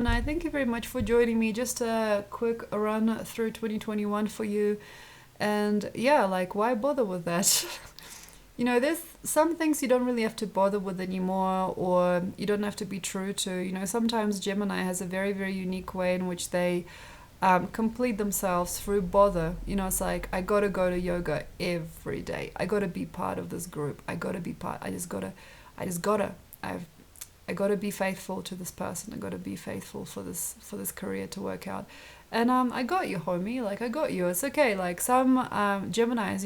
Gemini, thank you very much for joining me. Just a quick run through 2021 for you. And yeah, like, why bother with that? There's some things you don't really have to bother with anymore, or you don't have to be true to. Sometimes Gemini has a very, very unique way in which they complete themselves through bother. It's like, I gotta go to yoga every day. I gotta be part of this group. I gotta be part. I just gotta. I gotta be faithful to this person. I gotta be faithful for this career to work out. And I got you, homie. Like, I got you. It's okay. Like, some Geminis,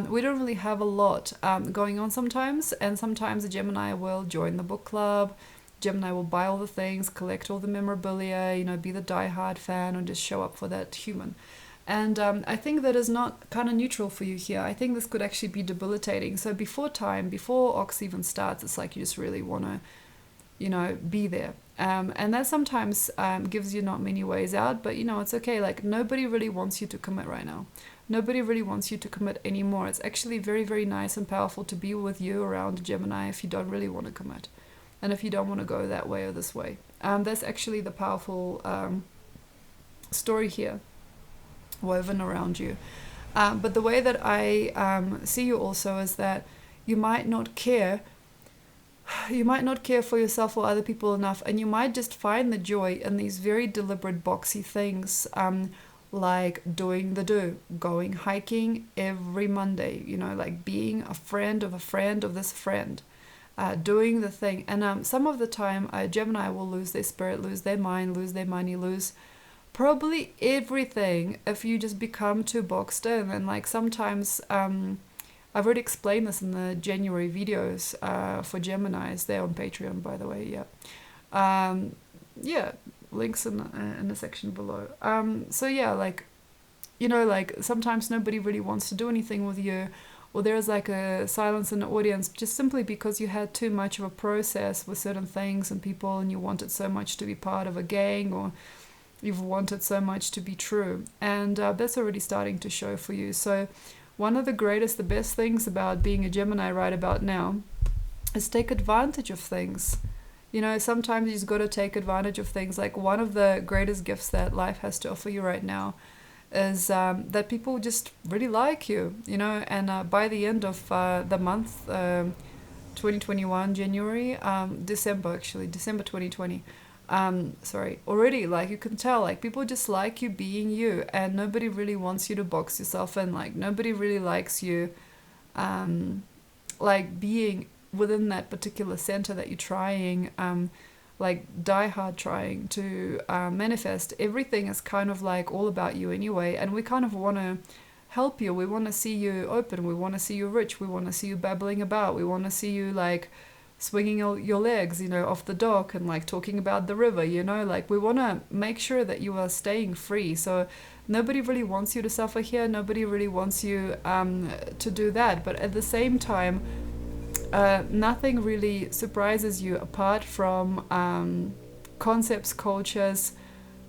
we don't really have a lot going on sometimes, and sometimes a Gemini will join the book club. Gemini will buy all the things, collect all the memorabilia, be the diehard fan, and just show up for that human. And I think that is not kind of neutral for you here. I think this could actually be debilitating. So before Ox even starts, it's like you just really want to, be there. And that sometimes gives you not many ways out, but it's okay. Like, nobody really wants you to commit right now. Nobody really wants you to commit anymore. It's actually very, very nice and powerful to be with you around Gemini if you don't really want to commit. And if you don't want to go that way or this way. That's actually the powerful story here woven around you. But the way that I see you also is that you might not care for yourself or other people enough, and you might just find the joy in these very deliberate boxy things, like doing the do, going hiking every Monday, like being a friend of this friend, doing the thing. And some of the time Gemini will lose their spirit, lose their mind, lose their money, lose probably everything if you just become too boxed in. And like, sometimes I've already explained this in the January videos for Geminis. They're on Patreon, by the way. Yeah, links in the section below. So yeah, like, like, sometimes nobody really wants to do anything with you, or there's like a silence in the audience just simply because you had too much of a process with certain things and people, and you wanted so much to be part of a gang, or you've wanted so much to be true. And that's already starting to show for you. So one of the best things about being a Gemini right about now is take advantage of things. Sometimes you just got to take advantage of things. Like, one of the greatest gifts that life has to offer you right now is that people just really like you, and by the end of the month, 2021, December 2020, already, like, you can tell, like, people just like you being you, and nobody really wants you to box yourself in. Like, nobody really likes you like being within that particular center that you're trying, like, die hard trying to manifest. Everything is kind of like all about you anyway, and we kind of want to help you. We want to see you open, we want to see you rich, we want to see you babbling about, we want to see you like swinging your legs, off the dock, and like talking about the river, like, we want to make sure that you are staying free. So nobody really wants you to suffer here, nobody really wants you to do that. But at the same time, nothing really surprises you apart from concepts, cultures,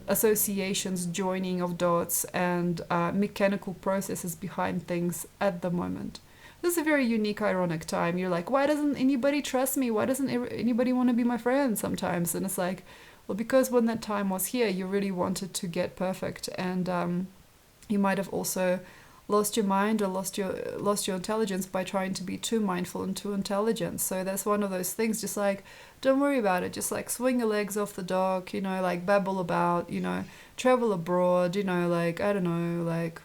associations, joining of dots, and mechanical processes behind things at the moment. This is a very unique, ironic time. You're like, why doesn't anybody trust me? Why doesn't anybody want to be my friend sometimes? And it's like, well, because when that time was here, you really wanted to get perfect, and you might have also lost your mind or lost your intelligence by trying to be too mindful and too intelligent. So that's one of those things. Just like, don't worry about it. Just like swing your legs off the dock, like babble about, travel abroad, like, I don't know, like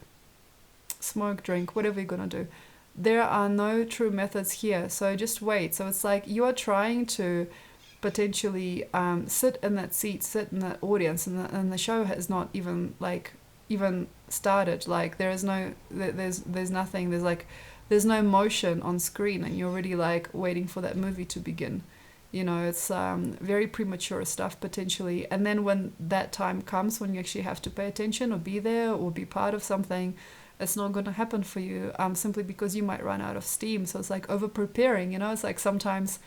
smoke, drink, whatever you're gonna do. There are no true methods here, so just wait. So it's like you are trying to potentially sit in that seat, sit in that audience, and the show has not even started. Like, there's nothing, there's no motion on screen, and you're already like waiting for that movie to begin. It's very premature stuff potentially. And then when that time comes, when you actually have to pay attention or be there or be part of something, it's not going to happen for you, simply because you might run out of steam. So it's like over preparing. It's like sometimes,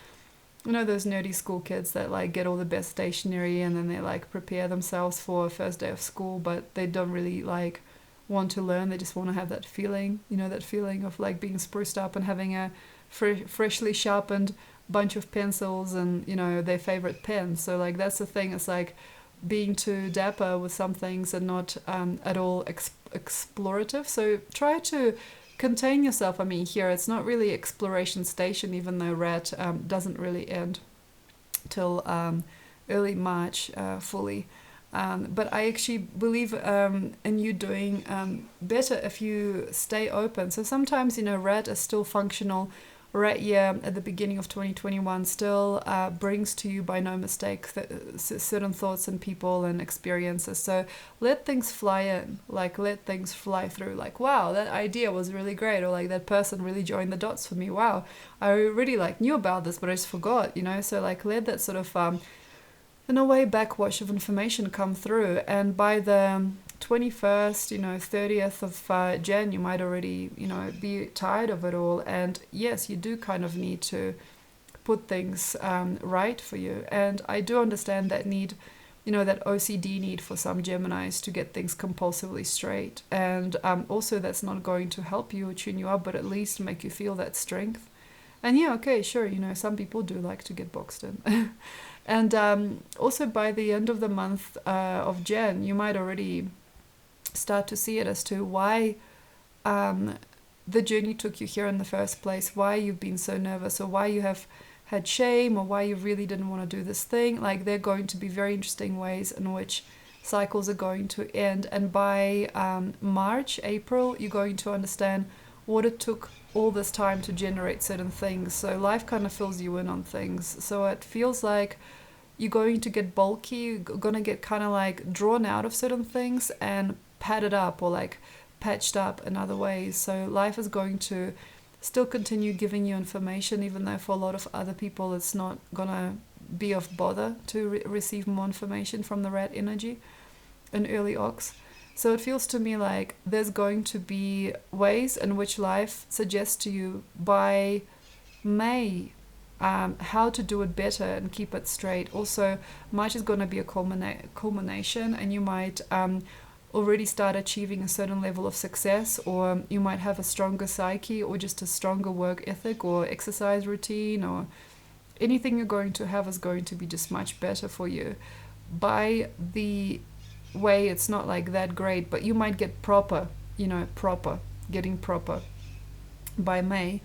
those nerdy school kids that like get all the best stationery, and then they like prepare themselves for a first day of school, but they don't really like want to learn. They just want to have that feeling, that feeling of like being spruced up and having a freshly sharpened bunch of pencils and, you know, their favorite pen. So like that's the thing, it's like being too dapper with some things and not at all explorative. So try to contain yourself. I mean, here it's not really exploration station, even though rat doesn't really end till early March fully. But I actually believe in you doing better if you stay open. So sometimes, you know, rat is still functional. Rat year at the beginning of 2021 still brings to you by no mistake certain thoughts and people and experiences. So let things fly in, like let things fly through. Like, wow, that idea was really great, or like that person really joined the dots for me. Wow, I really like knew about this, but I just forgot, you know. So like let that sort of in a way backwash of information come through, and by the 21st, you know, 30th of Jan, you might already, you know, be tired of it all. And yes, you do kind of need to put things right for you. And I do understand that need, you know, that OCD need for some Geminis to get things compulsively straight. And also that's not going to help you or tune you up, but at least make you feel that strength. And yeah, okay, sure, you know, some people do like to get boxed in. And also by the end of the month of Jan, you might already start to see it as to why the journey took you here in the first place, why you've been so nervous, or why you have had shame, or why you really didn't want to do this thing. Like, there are going to be very interesting ways in which cycles are going to end. And by March, April, you're going to understand what it took all this time to generate certain things. So life kind of fills you in on things. So it feels like you're going to get bulky, you're going to get kind of like drawn out of certain things and padded up, or like patched up in other ways. So life is going to still continue giving you information, even though for a lot of other people it's not going to be of bother to receive more information from the rat energy in early ox. So it feels to me like there's going to be ways in which life suggests to you by May how to do it better and keep it straight. Also, March is going to be a culmination, and you might already start achieving a certain level of success, or you might have a stronger psyche, or just a stronger work ethic or exercise routine, or anything you're going to have is going to be just much better for you. By the way, it's not like that great, but you might get proper, getting proper by May.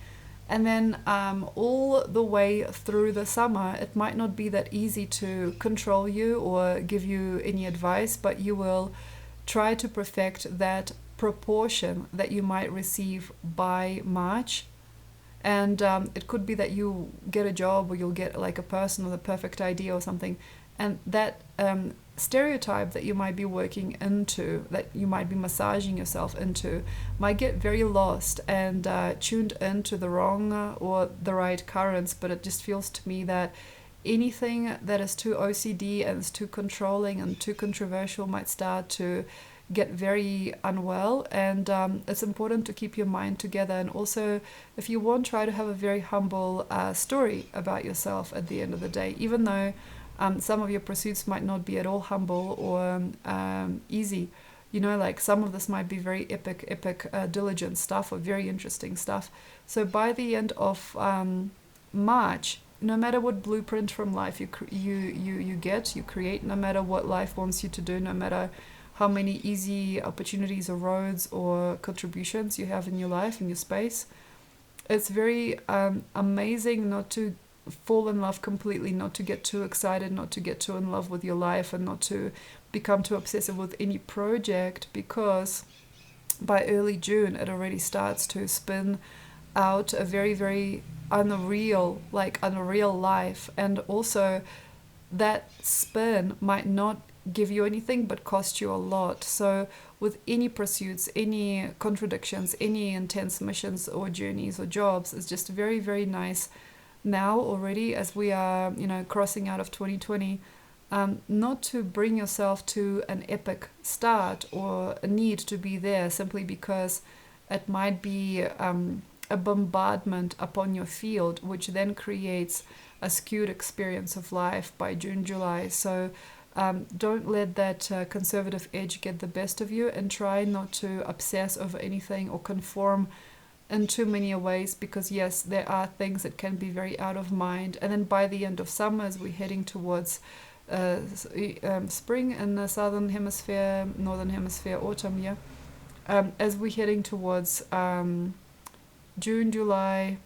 And then all the way through the summer, it might not be that easy to control you or give you any advice, but you will try to perfect that proportion that you might receive by March. And it could be that you get a job, or you'll get like a person with a perfect idea or something, and that stereotype that you might be working into, that you might be massaging yourself into, might get very lost and tuned into the wrong or the right currents. But it just feels to me that anything that is too OCD and is too controlling and too controversial might start to get very unwell. And it's important to keep your mind together. And also, if you want, try to have a very humble story about yourself at the end of the day, even though some of your pursuits might not be at all humble or easy. You know, like some of this might be very epic, diligent stuff, or very interesting stuff. So by the end of March, no matter what blueprint from life you create, no matter what life wants you to do, no matter how many easy opportunities or roads or contributions you have in your life, in your space, it's very amazing not to fall in love completely, not to get too excited, not to get too in love with your life, and not to become too obsessive with any project, because by early June it already starts to spin out a very, very unreal life. And also that spin might not give you anything but cost you a lot. So with any pursuits, any contradictions, any intense missions or journeys or jobs, it's just very, very nice now already, as we are, crossing out of 2020, not to bring yourself to an epic start or a need to be there simply because it might be a bombardment upon your field, which then creates a skewed experience of life by June, July. So don't let that conservative edge get the best of you, and try not to obsess over anything or conform in too many ways, because yes, there are things that can be very out of mind. And then by the end of summer, as we're heading towards spring in the southern hemisphere, northern hemisphere, autumn, yeah. As we're heading towards June, July,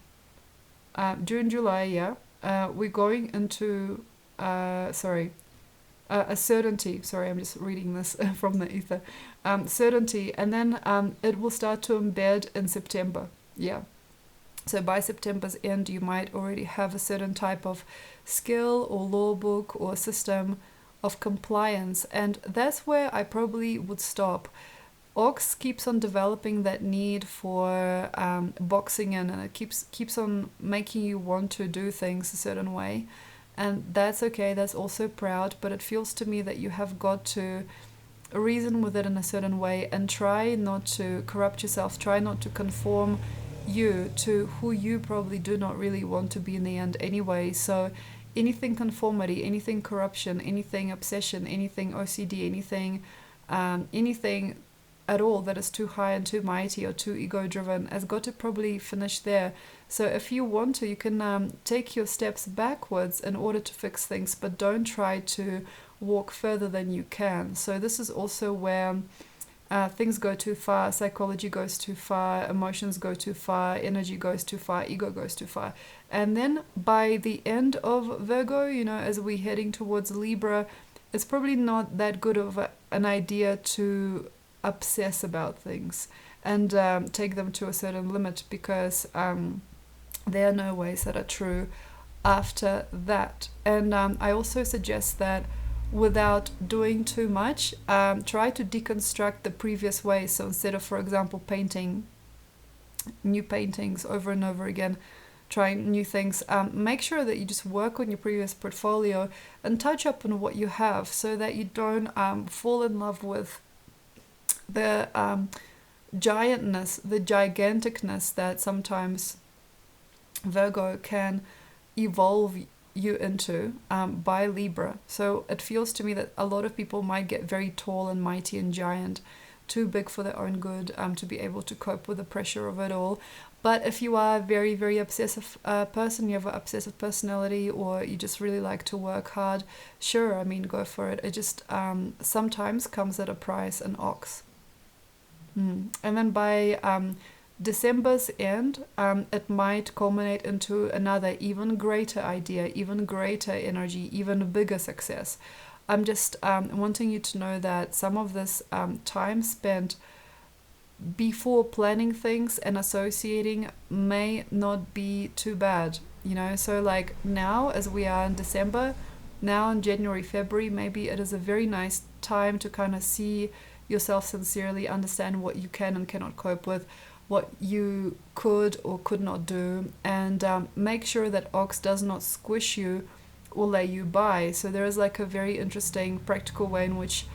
yeah, we're going into a certainty. Sorry, I'm just reading this from the ether. Certainty, and then it will start to embed in September. Yeah. So by September's end, you might already have a certain type of skill or law book or system of compliance, and that's where I probably would stop. Ox keeps on developing that need for boxing in, and it keeps on making you want to do things a certain way, and that's okay. That's also proud, but it feels to me that you have got to reason with it in a certain way and try not to corrupt yourself. Try not to conform you to who you probably do not really want to be in the end anyway. So anything conformity, anything corruption, anything obsession, anything OCD, anything at all that is too high and too mighty or too ego driven has got to probably finish there. So if you want to, you can take your steps backwards in order to fix things, but don't try to walk further than you can. So this is also where things go too far, psychology goes too far, emotions go too far, energy goes too far, ego goes too far. And then by the end of Virgo, as we're heading towards Libra, it's probably not that good of an idea to obsess about things and take them to a certain limit, because there are no ways that are true after that. And I also suggest that without doing too much, try to deconstruct the previous ways. So instead of, for example, painting new paintings over and over again, trying new things, make sure that you just work on your previous portfolio and touch up on what you have, so that you don't fall in love with the giantness, the giganticness that sometimes Virgo can evolve you into by Libra. So it feels to me that a lot of people might get very tall and mighty and giant, too big for their own good, to be able to cope with the pressure of it all. But if you are a very, very obsessive person, you have an obsessive personality, or you just really like to work hard, sure, I mean, go for it. It just sometimes comes at a price, an ox. And then by December's end, it might culminate into another even greater idea, even greater energy, even bigger success. I'm just wanting you to know that some of this time spent before planning things and associating may not be too bad, so like now, as we are in December, now in January, February, maybe it is a very nice time to kind of see yourself sincerely, understand what you can and cannot cope with, what you could or could not do, and make sure that Ox does not squish you or lay you by. So there is like a very interesting practical way in which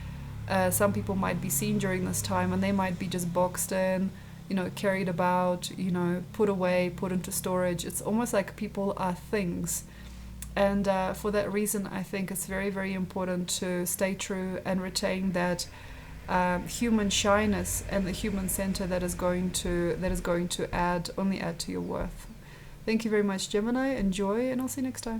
some people might be seen during this time, and they might be just boxed in, carried about, put away, put into storage. It's almost like people are things. And for that reason, I think it's very, very important to stay true and retain that human shyness and the human center that is going to only add to your worth. Thank you very much, Gemini. Enjoy, and I'll see you next time.